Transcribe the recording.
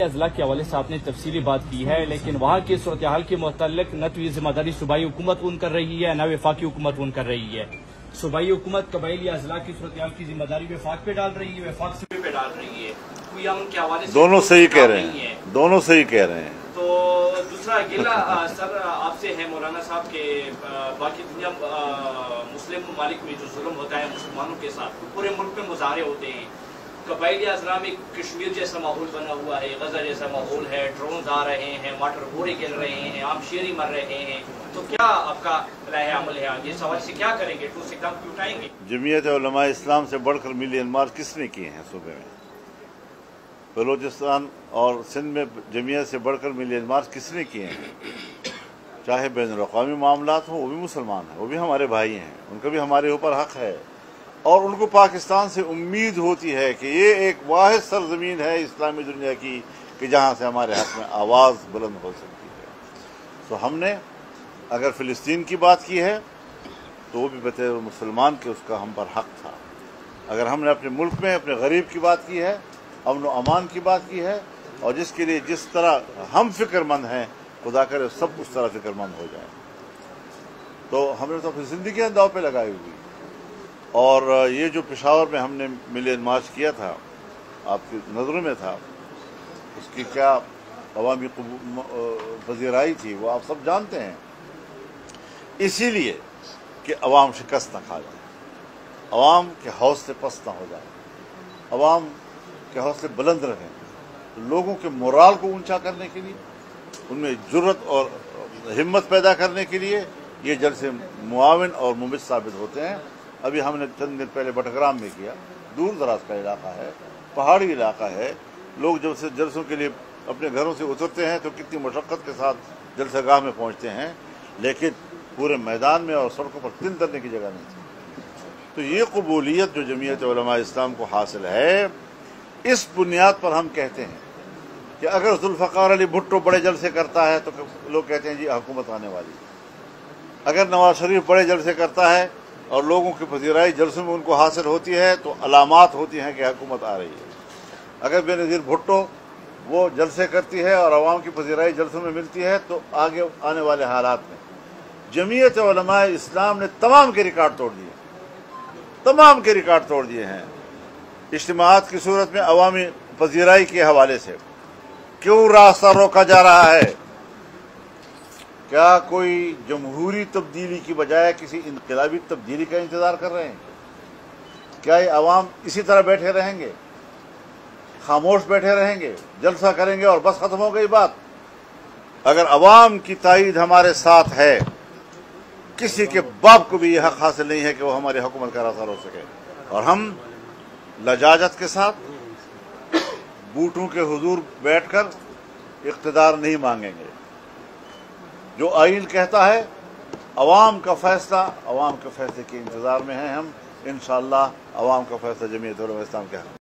اضلاع کے حوالے سے آپ نے تفصیلی بات کی ہے، لیکن وہاں کی صورتحال کے متعلق نہ تو یہ ذمہ داری صوبائی حکومت ان کر رہی ہے، نہ وفاقی حکومت ان کر رہی ہے۔ صوبائی حکومت قبائلی اضلاع کی صورتحال کی ذمہ داری وفاق پہ ڈال رہی ہے، وفاق سے پہ ڈال رہی ہے، کوئی ان کے حوالے سے دونوں صحیح کہہ رہے ہیں، دونوں صحیح کہہ رہے ہیں۔ تو دوسرا اگلا سر آپ سے ہے مولانا صاحب کہ باقی دنیا مسلم ممالک میں جو ظلم ہوتا ہے مسلمانوں کے ساتھ، پورے ملک میں مظاہرے ہوتے ہیں، قبائلی اضلاع میں کشمیر جیسا ماحول بنا ہوا ہے، غزہ جیسا ماحول ہے، ڈرونز آ رہے ہیں، واٹر گوڑے گر رہے ہیں، عام شیری مر رہے ہیں، تو کیا آپ کا رائے عمل ہے آگے اس حوالے سے کیا کریں گے؟ ٹھوس اقدام کیوں اٹھائیں گے؟ جمعیت علماء اسلام سے بڑھ کر ملین مارچ کس نے کیے ہیں صوبے میں؟ بلوچستان اور سندھ میں جمعیت سے بڑھ کر ملین مارچ کس نے کیے ہیں؟ چاہے بین الاقوامی معاملات ہوں، وہ بھی مسلمان ہیں، وہ بھی ہمارے بھائی ہیں، ان کا بھی ہمارے اوپر حق ہے، اور ان کو پاکستان سے امید ہوتی ہے کہ یہ ایک واحد سرزمین ہے اسلامی دنیا کی کہ جہاں سے ہمارے حق میں آواز بلند ہو سکتی ہے۔ تو ہم نے اگر فلسطین کی بات کی ہے تو وہ بھی بطور مسلمان کے اس کا ہم پر حق تھا۔ اگر ہم نے اپنے ملک میں اپنے غریب کی بات کی ہے، امن و امان کی بات کی ہے، اور جس کے لیے جس طرح ہم فکر مند ہیں، خدا کرے سب اس طرح فکر مند ہو جائیں، تو ہم نے تو اپنی زندگیاں داؤ پہ لگائی ہوئی۔ اور یہ جو پشاور میں ہم نے ملین مارچ کیا تھا، آپ کی نظروں میں تھا، اس کی کیا عوامی پذیرائی تھی وہ آپ سب جانتے ہیں۔ اسی لیے کہ عوام شکست نہ کھا جائے، عوام کے حوصلے پست نہ ہو جائے، عوام کے حوصلے بلند رہیں، لوگوں کے مورال کو اونچا کرنے کے لیے، ان میں جرت اور ہمت پیدا کرنے کے لیے یہ جلسے معاون اور ممد ثابت ہوتے ہیں۔ ابھی ہم نے چند دن پہلے بٹگرام میں کیا، دور دراز کا علاقہ ہے، پہاڑی علاقہ ہے، لوگ جب سے جلسوں کے لیے اپنے گھروں سے اترتے ہیں تو کتنی مشقت کے ساتھ جلسہ گاہ میں پہنچتے ہیں، لیکن پورے میدان میں اور سڑکوں پر دن کرنے کی جگہ نہیں تھی۔ تو یہ قبولیت جو جمعیت علماء اسلام کو حاصل ہے، اس بنیاد پر ہم کہتے ہیں کہ اگر ذوالفقار علی بھٹو بڑے جلسے کرتا ہے تو لوگ کہتے ہیں جی حکومت آنے والی، اگر نواز شریف بڑے جلسے کرتا ہے اور لوگوں کی پذیرائی جلسوں میں ان کو حاصل ہوتی ہے تو علامات ہوتی ہیں کہ حکومت آ رہی ہے، اگر بے نظیر بھٹو وہ جلسے کرتی ہے اور عوام کی پذیرائی جلسوں میں ملتی ہے تو آگے آنے والے حالات میں جمعیت علماء اسلام نے تمام کے ریکارڈ توڑ دیے، تمام کے ریکارڈ توڑ دیے ہیں۔ اجتماعات کی صورت میں عوامی پذیرائی کے حوالے سے کیوں راستہ روکا جا رہا ہے؟ کیا کوئی جمہوری تبدیلی کی بجائے کسی انقلابی تبدیلی کا انتظار کر رہے ہیں؟ کیا یہ عوام اسی طرح بیٹھے رہیں گے، خاموش بیٹھے رہیں گے، جلسہ کریں گے اور بس ختم ہو گئی بات؟ اگر عوام کی تائید ہمارے ساتھ ہے، کسی کے باپ کو بھی یہ حق حاصل نہیں ہے کہ وہ ہماری حکومت کا راستہ روک سکے، اور ہم لجاجت کے ساتھ بوٹوں کے حضور بیٹھ کر اقتدار نہیں مانگیں گے۔ جو آئین کہتا ہے عوام کا فیصلہ، عوام کے فیصلے کے انتظار میں ہیں ہم، انشاءاللہ عوام کا فیصلہ جمعیت علماء اسلام کے حق